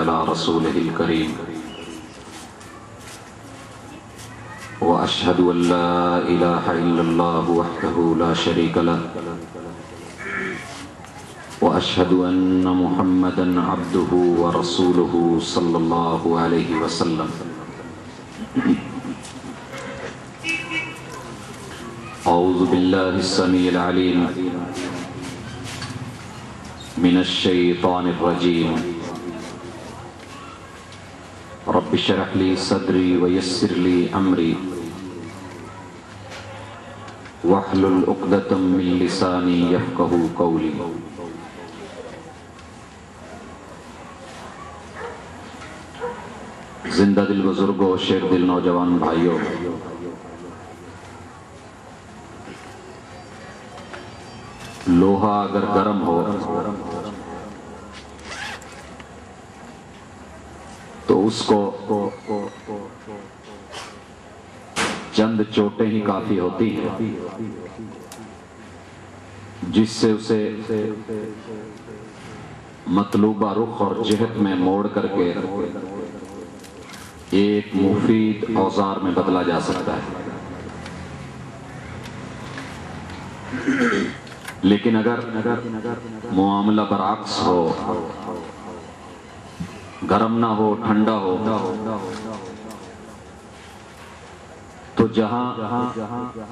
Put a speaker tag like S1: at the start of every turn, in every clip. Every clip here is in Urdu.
S1: علی رسولہ الکریم واشہد ان لا الہ الا اللہ وحدہ لا شریک لہ واشہد ان محمدا عبدہ ورسولہ صلی اللہ علیہ وسلم اعوذ باللہ السمیع العلیم من الشیطان الرجیم رب اشرح لی صدری ویسر لی امری واحلل عقدۃ من لسانی یفقہوا قولی۔ زندہ دل بزرگوں، شیر دل نوجوان بھائیوں، لوہا اگر گرم ہو تو اس کو چند چوٹیں ہی کافی ہوتی ہیں جس سے اسے مطلوبہ رخ اور جہت میں موڑ کر کے ایک مفید اوزار میں بدلا جا سکتا ہے۔ لیکن اگر معاملہ برعکس ہو، گرم نہ ہو، ٹھنڈا ہو، تو جہاں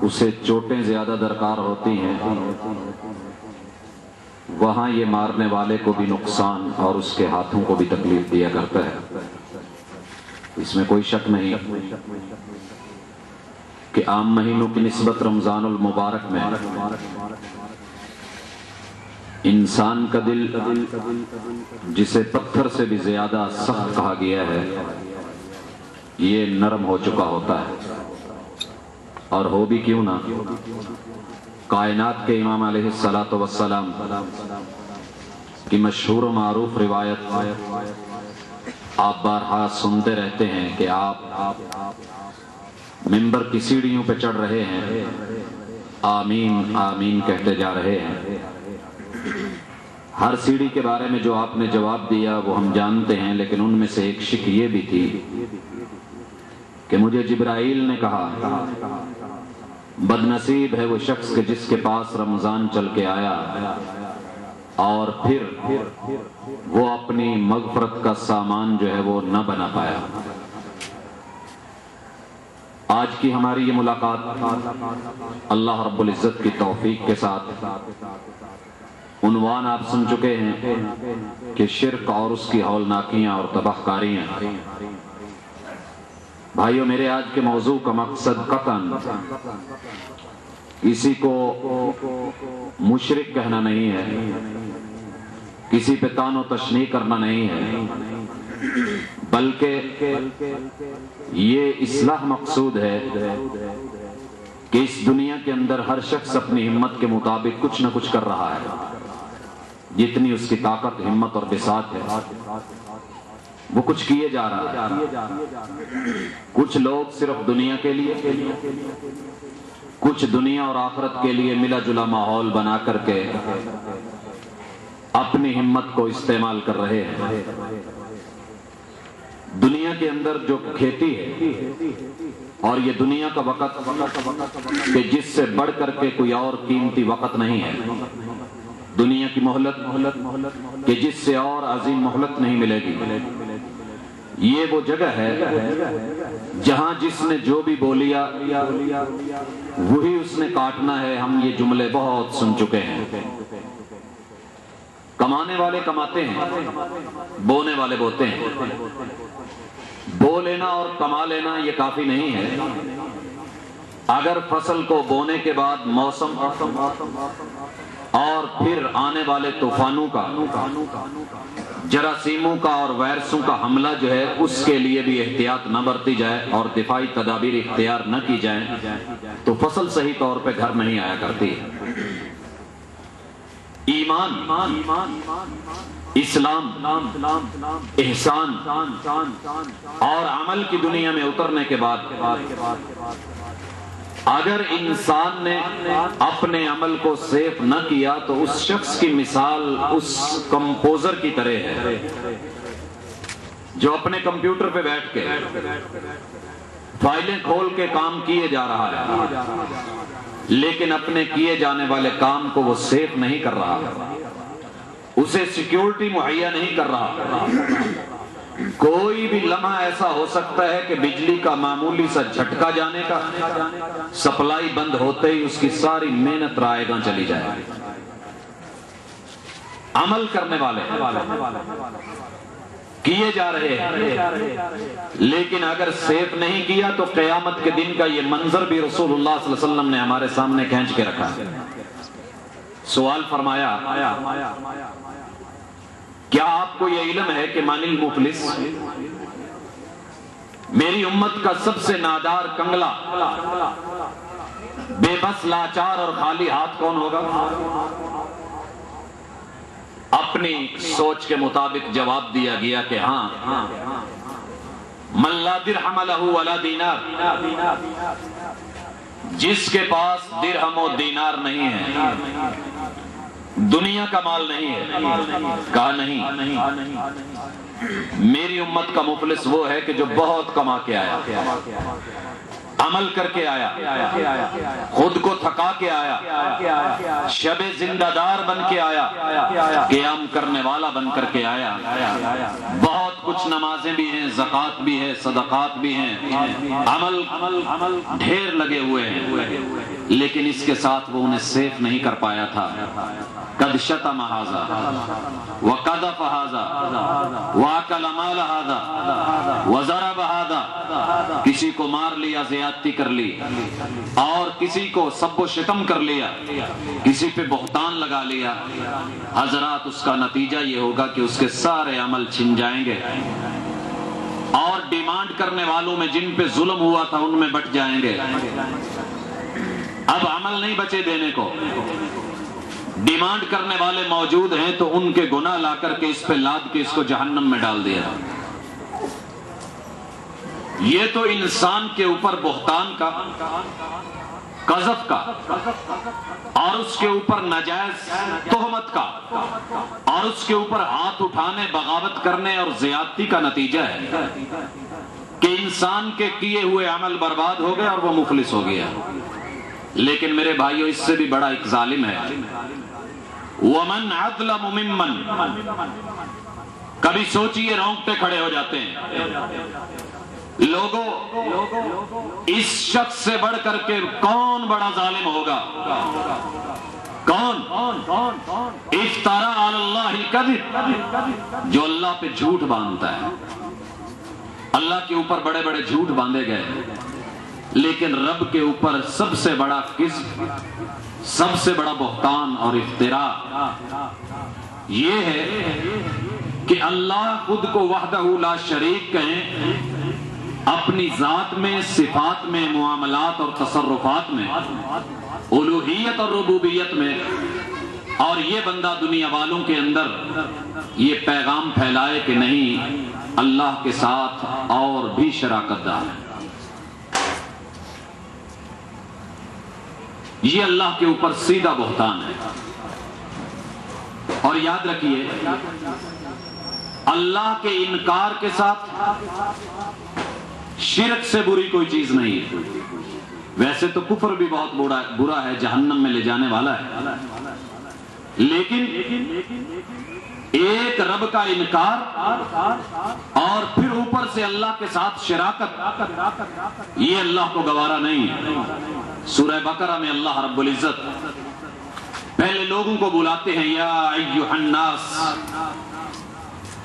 S1: اسے چوٹیں زیادہ درکار ہوتی ہیں وہاں یہ مارنے والے کو بھی نقصان اور اس کے ہاتھوں کو بھی تکلیف دیا کرتا ہے۔ اس میں کوئی شک نہیں کہ عام مہینوں کی نسبت رمضان المبارک میں انسان کا دل جسے پتھر سے بھی زیادہ سخت کہا گیا ہے یہ نرم ہو چکا ہوتا ہے، اور ہو بھی کیوں نہ، کائنات کے امام علیہ الصلاۃ والسلام کی مشہور و معروف روایت آپ بارہا سنتے رہتے ہیں کہ آپ منبر کی سیڑھیوں پہ چڑھ رہے ہیں، آمین آمین کہتے جا رہے ہیں۔ ہر سیڑھی کے بارے میں جو آپ نے جواب دیا وہ ہم جانتے ہیں، لیکن ان میں سے ایک شک یہ بھی تھی کہ مجھے جبرائیل نے کہا بد نصیب ہے وہ شخص کہ جس کے پاس رمضان چل کے آیا اور پھر وہ اپنی مغفرت کا سامان جو ہے وہ نہ بنا پایا۔ آج کی ہماری یہ ملاقات اللہ رب العزت کی توفیق کے ساتھ عنوان آپ سن چکے ہیں کہ شرک اور اس کی ہولناکیاں اور تباہ کاریاں۔ بھائیو میرے آج کے موضوع کا مقصد قطعاً کسی کو مشرک کہنا نہیں ہے، کسی پہ طعن و تشنیع کرنا نہیں ہے، بلکہ یہ اصلاح مقصود ہے کہ اس دنیا کے اندر ہر شخص اپنی ہمت کے مطابق کچھ نہ کچھ کر رہا ہے، جتنی اس کی طاقت، ہمت اور بساط ہے وہ کچھ کیے جا رہا ہے۔ کچھ لوگ صرف دنیا کے لیے، کچھ دنیا اور آخرت کے لیے ملا جلا ماحول بنا کر کے اپنی ہمت کو استعمال کر رہے ہیں۔ دنیا کے اندر جو کھیتی ہے اور یہ دنیا کا وقت کہ جس سے بڑھ کر کے کوئی اور قیمتی وقت نہیں ہے، دنیا کی مہلت کہ جس سے اور عظیم مہلت نہیں ملے گی، یہ وہ جگہ ہے جہاں جس نے جو بھی بولیا وہی اس نے کاٹنا ہے۔ ہم یہ جملے بہت سن چکے ہیں۔ کمانے والے کماتے ہیں، بونے والے بوتے ہیں۔ بو لینا اور کما لینا یہ کافی نہیں ہے۔ اگر فصل کو بونے کے بعد موسم اور پھر آنے والے طوفانوں کا، جراثیموں کا اور وائرسوں کا حملہ جو ہے اس کے لیے بھی احتیاط نہ برتی جائے اور دفاعی تدابیر اختیار نہ کی جائیں تو فصل صحیح طور پہ گھر نہیں آیا کرتی۔ ایمان، اسلام، احسان اور عمل کی دنیا میں اترنے کے بعد اگر انسان نے اپنے عمل کو سیف نہ کیا تو اس شخص کی مثال اس کمپوزر کی طرح ہے جو اپنے کمپیوٹر پہ بیٹھ کے فائلیں کھول کے کام کیے جا رہا ہے، لیکن اپنے کیے جانے والے کام کو وہ سیف نہیں کر رہا، اسے سیکیورٹی مہیا نہیں کر رہا۔ کوئی بھی لمحہ ایسا ہو سکتا ہے کہ بجلی کا معمولی سا جھٹکا جانے کا، سپلائی بند ہوتے ہی اس کی ساری محنت رائے گاں چلی جائے۔ عمل کرنے والے کیے جا رہے ہیں، لیکن اگر سیف نہیں کیا تو قیامت کے دن کا یہ منظر بھی رسول اللہ صلی اللہ علیہ وسلم نے ہمارے سامنے کھینچ کے رکھا۔ سوال فرمایا، کیا آپ کو یہ علم ہے کہ من المفلس، میری امت کا سب سے نادار کنگلا، بے بس لاچار اور خالی ہاتھ کون ہوگا؟ اپنی سوچ کے مطابق جواب دیا گیا کہ ہاں، من لا درہم لہ ولا دینار، جس کے پاس درہم و دینار نہیں ہے، دنیا کا مال نہیں ہے۔ کہا نہیں، میری امت کا مفلس وہ ہے کہ جو بہت کما کے آیا، عمل کر کے آیا، خود کو تھکا کے آیا، شب زندہ دار بن کے آیا، قیام کرنے والا بن کر کے آیا، بہت کچھ نمازیں بھی ہیں، زکوٰۃ بھی ہے، صدقات بھی ہیں، عمل ڈھیر لگے ہوئے ہیں، لیکن اس کے ساتھ وہ انہیں سیف نہیں کر پایا تھا۔ قد شتم ھذا وقذف ھذا واکل مال ھذا وضرب ھذا، کسی کو مار لیا، زیادتی کر لی، اور کسی کو سب و شتم کر لیا، کسی پہ بہتان لگا لیا۔ حضرات، اس کا نتیجہ یہ ہوگا کہ اس کے سارے عمل چھن جائیں گے، اور ڈیمانڈ کرنے والوں میں جن پہ ظلم ہوا تھا ان میں بٹ جائیں گے۔ اب عمل نہیں بچے دینے کو، ڈیمانڈ کرنے والے موجود ہیں تو ان کے گناہ لا کر کے اس پہ لاد کے اس کو جہنم میں ڈال دیا۔ یہ تو انسان کے اوپر بہتان کا، قذف کا، اور اس کے اوپر ناجائز تہمت کا، اور اس کے اوپر ہاتھ اٹھانے، بغاوت کرنے اور زیادتی کا نتیجہ ہے کہ انسان کے کیے ہوئے عمل برباد ہو گئے اور وہ مفلس ہو گیا۔ لیکن میرے بھائیوں، اس سے بھی بڑا ایک ظالم ہے، وَمَنْ عَظْلَمُ مِمَّنْ، کبھی سوچئے رونگٹے کھڑے ہو جاتے ہیں لوگوں، اس شخص سے بڑھ کر کے کون بڑا ظالم ہوگا؟ کون؟ افترا علی اللہ الکذب، جو اللہ پہ جھوٹ باندھتا ہے۔ اللہ کے اوپر بڑے بڑے جھوٹ باندھے گئے، لیکن رب کے اوپر سب سے بڑا کذب، سب سے بڑا بہتان اور افتراء یہ ہے کہ اللہ خود کو وحدہ لا شریک کہیں، اپنی ذات میں، صفات میں، معاملات اور تصرفات میں، الوہیت اور ربوبیت میں، اور یہ بندہ دنیا والوں کے اندر یہ پیغام پھیلائے کہ نہیں، اللہ کے ساتھ اور بھی شراکت دار ہے۔ یہ اللہ کے اوپر سیدھا بہتان ہے۔ اور یاد رکھیے، اللہ کے انکار کے ساتھ شرک سے بری کوئی چیز نہیں ہے۔ ویسے تو کفر بھی بہت برا ہے، جہنم میں لے جانے والا ہے، لیکن ایک رب کا انکار اور پھر اوپر سے اللہ کے ساتھ شراکت، یہ اللہ کو گوارا نہیں ہے۔ سورہ بقرہ میں اللہ رب العزت پہلے لوگوں کو بلاتے ہیں، یا ایھا الناس،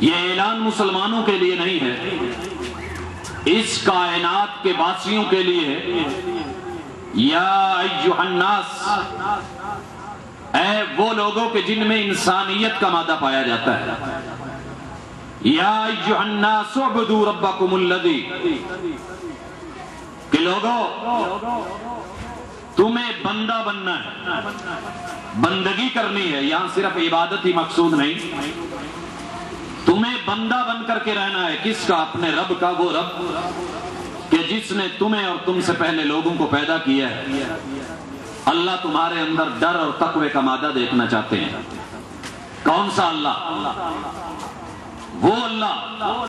S1: یہ اعلان مسلمانوں کے لیے نہیں ہے، اس کائنات کے باسیوں کے لیے ہے۔ یا ایھا الناس، اے وہ لوگوں کے جن میں انسانیت کا مادہ پایا جاتا ہے۔ یا ایھا الناس اعبدوا ربکم الذی، کہ لوگوں تمہیں بندہ بننا ہے، بندگی کرنی ہے، یہاں صرف عبادت ہی مقصود نہیں، تمہیں بندہ بن کر کے رہنا ہے۔ کس کا؟ اپنے رب کا، وہ رب کہ جس نے تمہیں اور تم سے پہلے لوگوں کو پیدا کیا ہے۔ اللہ تمہارے اندر ڈر اور تقوی کا مادہ دیکھنا چاہتے ہیں۔ کون سا اللہ؟ وہ اللہ